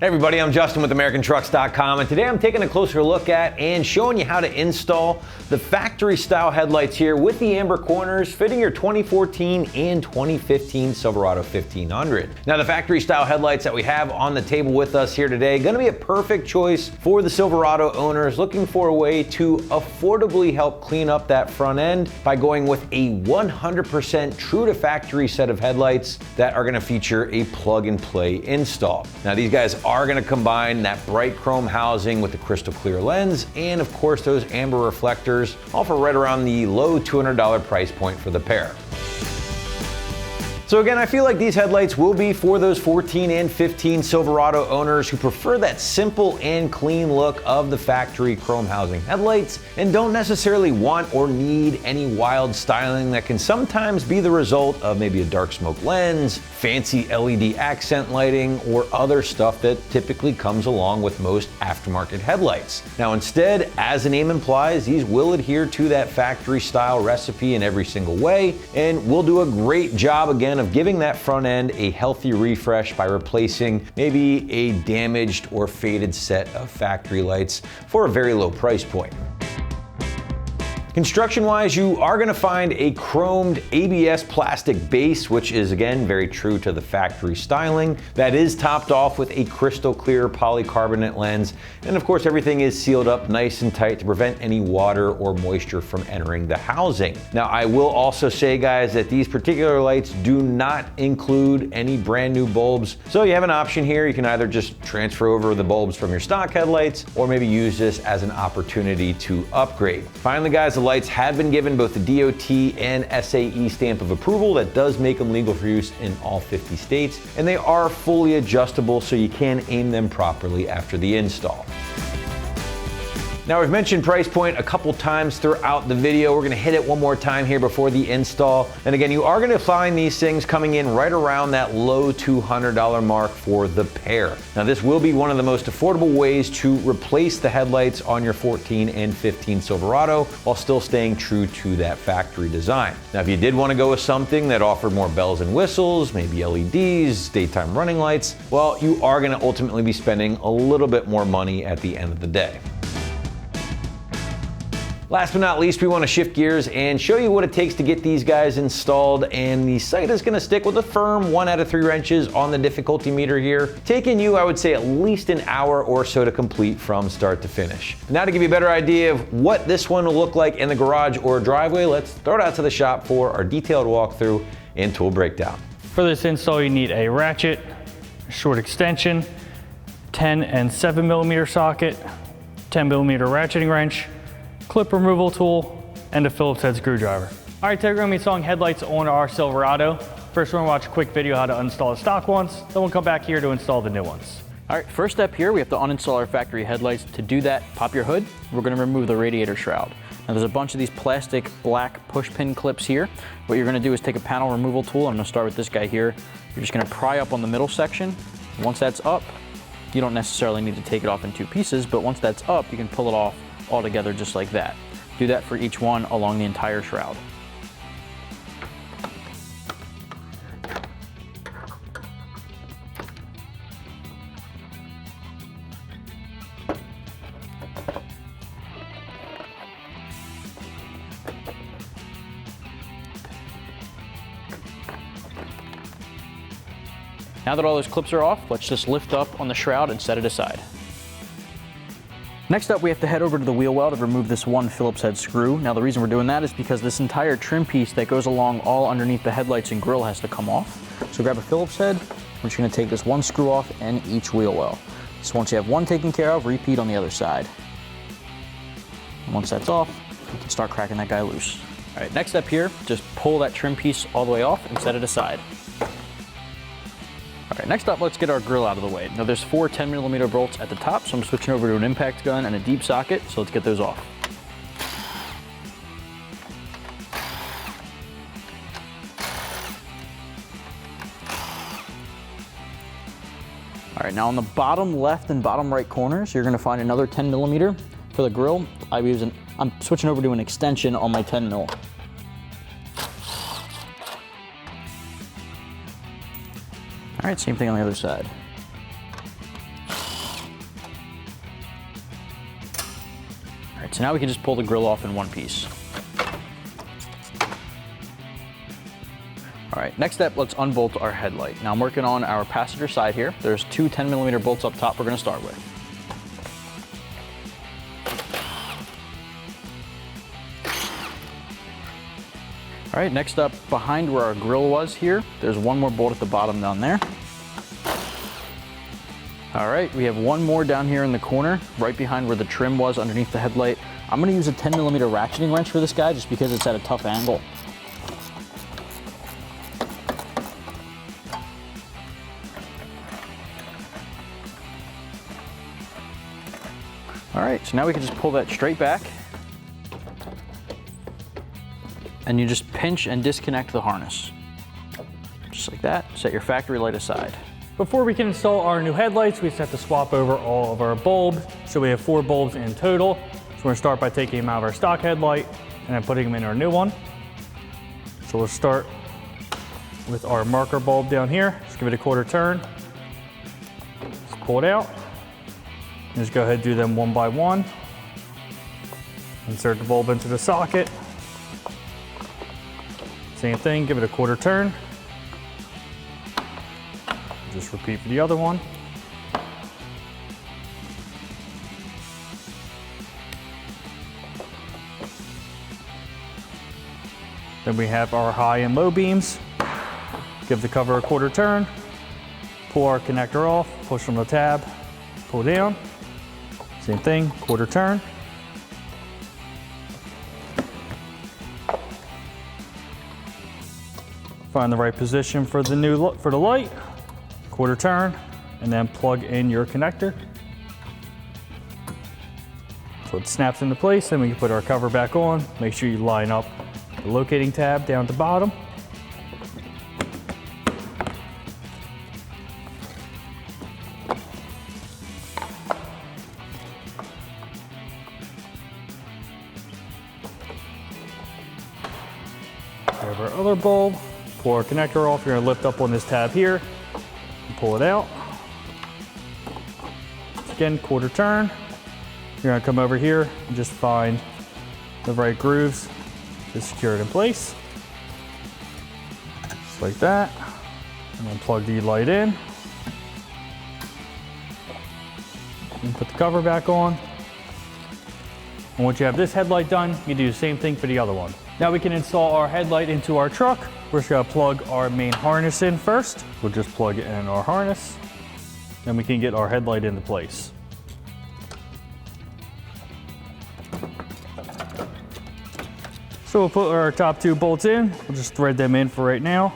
Hey everybody, I'm Justin with AmericanTrucks.com, and today I'm taking a closer look at and showing you how to install the factory style headlights here with the amber corners fitting your 2014 and 2015 Silverado 1500. Now the factory style headlights that we have on the table with us here today going to be a perfect choice for the Silverado owners looking for a way to affordably help clean up that front end by going with a 100% true to factory set of headlights that are going to feature a plug and play install. Now these guys are going to combine that bright chrome housing with the crystal clear lens and of course those amber reflectors, all for right around the low $200 price point for the pair. So again, I feel like these headlights will be for those 14 and 15 Silverado owners who prefer that simple and clean look of the factory chrome housing headlights and don't necessarily want or need any wild styling that can sometimes be the result of maybe a dark smoke lens, fancy LED accent lighting, or other stuff that typically comes along with most aftermarket headlights. Now instead, as the name implies, these will adhere to that factory style recipe in every single way and will do a great job again of giving that front end a healthy refresh by replacing maybe a damaged or faded set of factory lights for a very low price point. Construction-wise, you are going to find a chromed ABS plastic base, which is again very true to the factory styling. That is topped off with a crystal clear polycarbonate lens, and of course everything is sealed up nice and tight to prevent any water or moisture from entering the housing. Now I will also say, guys, that these particular lights do not include any brand new bulbs, so you have an option here. You can either just transfer over the bulbs from your stock headlights or maybe use this as an opportunity to upgrade. Finally, guys, the lights have been given both the DOT and SAE stamp of approval that does make them legal for use in all 50 states, and they are fully adjustable so you can aim them properly after the install. Now we've mentioned price point a couple times throughout the video. We're gonna hit it one more time here before the install. And again, you are gonna find these things coming in right around that low $200 mark for the pair. Now this will be one of the most affordable ways to replace the headlights on your 14 and 15 Silverado while still staying true to that factory design. Now if you did wanna go with something that offered more bells and whistles, maybe LEDs, daytime running lights, well, you are gonna ultimately be spending a little bit more money at the end of the day. Last but not least, we want to shift gears and show you what it takes to get these guys installed, and the site is going to stick with a firm 1 out of 3 wrenches on the difficulty meter here, taking you, I would say, at least an hour or so to complete from start to finish. Now to give you a better idea of what this one will look like in the garage or driveway, let's throw it out to the shop for our detailed walkthrough and tool breakdown. For this install, you need a ratchet, a short extension, 10 and 7mm socket, 10mm ratcheting wrench, clip removal tool, and a Phillips head screwdriver. All right, today we're gonna be installing headlights on our Silverado. First, we're gonna watch a quick video how to install the stock ones, then we'll come back here to install the new ones. All right, first step here, we have to uninstall our factory headlights. To do that, pop your hood. We're gonna remove the radiator shroud. Now there's a bunch of these plastic black push pin clips here. What you're gonna do is take a panel removal tool. I'm gonna start with this guy here. You're just gonna pry up on the middle section. Once that's up, you don't necessarily need to take it off in 2 pieces, but once that's up, you can pull it off all together just like that. Do that for each one along the entire shroud. Now that all those clips are off, let's just lift up on the shroud and set it aside. Next up, we have to head over to the wheel well to remove this one Phillips head screw. Now the reason we're doing that is because this entire trim piece that goes along all underneath the headlights and grille has to come off. So grab a Phillips head, we're just gonna take this one screw off in each wheel well. So once you have one taken care of, repeat on the other side. And once that's off, you can start cracking that guy loose. All right, next step here, just pull that trim piece all the way off and set it aside. All right, next up, let's get our grill out of the way. Now there's 4 10mm bolts at the top, so I'm switching over to an impact gun and a deep socket, so let's get those off. All right, now on the bottom left and bottom right corners, you're gonna find another 10mm. For the grill, I'm switching over to an extension on my 10mm. All right, same thing on the other side. right, so now we can just pull the grill off in one piece. All right, next step, let's unbolt our headlight. Now I'm working on our passenger side here. There's two 10mm bolts up top we're gonna start with. All right, next up, behind where our grill was here, there's one more bolt at the bottom down there. All right, we have one more down here in the corner, right behind where the trim was underneath the headlight. I'm gonna use a 10mm ratcheting wrench for this guy just because it's at a tough angle. All right, so now we can just pull that straight back. And you just pinch and disconnect the harness. Just like that, set your factory light aside. Before we can install our new headlights, we just have to swap over all of our bulbs. So we have 4 bulbs in total. So we're gonna start by taking them out of our stock headlight and then putting them in our new one. So we'll start with our marker bulb down here. Just give it a quarter turn. Just pull it out. And just go ahead and do them one by one. Insert the bulb into the socket. Same thing, give it a quarter turn. Just repeat for the other one. Then we have our high and low beams. Give the cover a quarter turn. Pull our connector off, push on the tab, pull down. Same thing, quarter turn. Find the right position for the light, quarter turn, and then plug in your connector. So it snaps into place, then we can put our cover back on. Make sure you line up the locating tab down at the bottom. We have our other bulb. Pull our connector off. You're gonna lift up on this tab here and pull it out. Again, quarter turn. You're gonna come over here and just find the right grooves to secure it in place. Just like that. And then plug the light in. And put the cover back on. And once you have this headlight done, you do the same thing for the other one. Now we can install our headlight into our truck. We're just gonna plug our main harness in first. We'll just plug it in our harness. Then we can get our headlight into place. So we'll put our top 2 bolts in. We'll just thread them in for right now.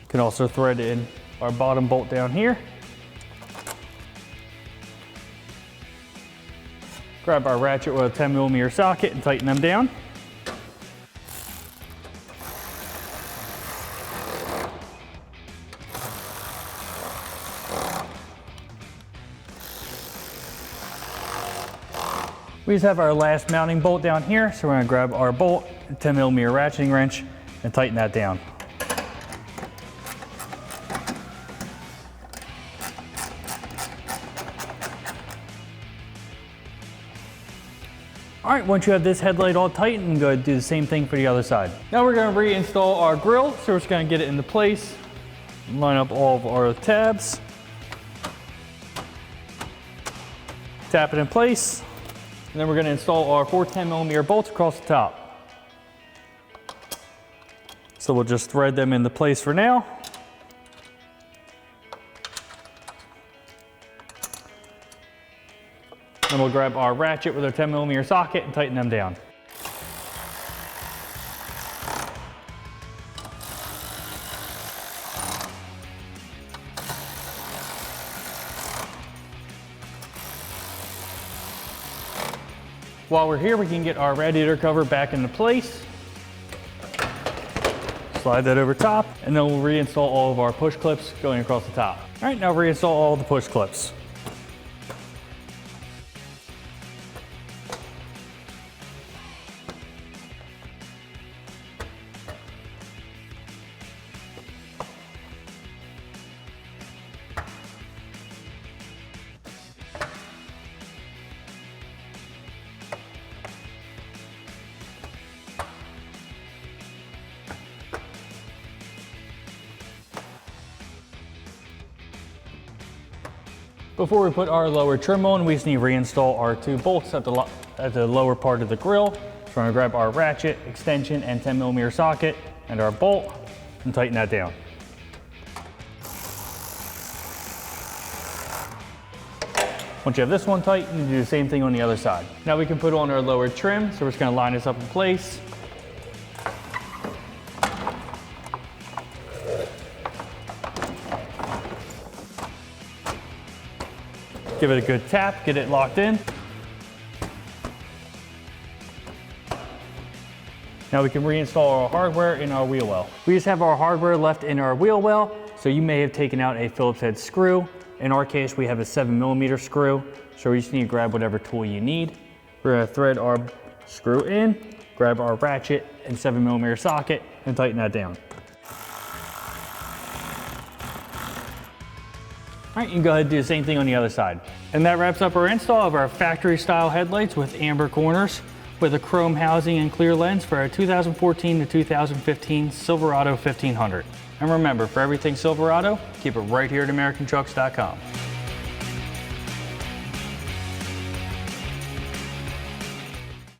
Can also thread in our bottom bolt down here. Grab our ratchet with a 10mm socket and tighten them down. We just have our last mounting bolt down here, so we're gonna grab our bolt, 10mm ratcheting wrench, and tighten that down. All right, once you have this headlight all tightened, go ahead and do the same thing for the other side. Now we're gonna reinstall our grill, so we're just gonna get it into place, line up all of our tabs, tap it in place, and then we're gonna install our 4 10mm bolts across the top. So we'll just thread them into place for now. Then we'll grab our ratchet with our 10mm socket and tighten them down. While we're here, we can get our radiator cover back into place. Slide that over top, and then we'll reinstall all of our push clips going across the top. All right, now reinstall all the push clips. Before we put our lower trim on, we just need to reinstall our 2 bolts at the lower part of the grill. So we're gonna grab our ratchet, extension, and 10mm socket and our bolt and tighten that down. Once you have this one tight, you can do the same thing on the other side. Now we can put on our lower trim, so we're just gonna line this up in place. Give it a good tap, get it locked in. Now we can reinstall our hardware in our wheel well. We just have our hardware left in our wheel well, so you may have taken out a Phillips head screw. In our case, we have a 7mm screw, so we just need to grab whatever tool you need. We're gonna thread our screw in, grab our ratchet and 7mm socket, and tighten that down. All right, you can go ahead and do the same thing on the other side. And that wraps up our install of our factory style headlights with amber corners with a chrome housing and clear lens for our 2014 to 2015 Silverado 1500. And remember, for everything Silverado, keep it right here at AmericanTrucks.com.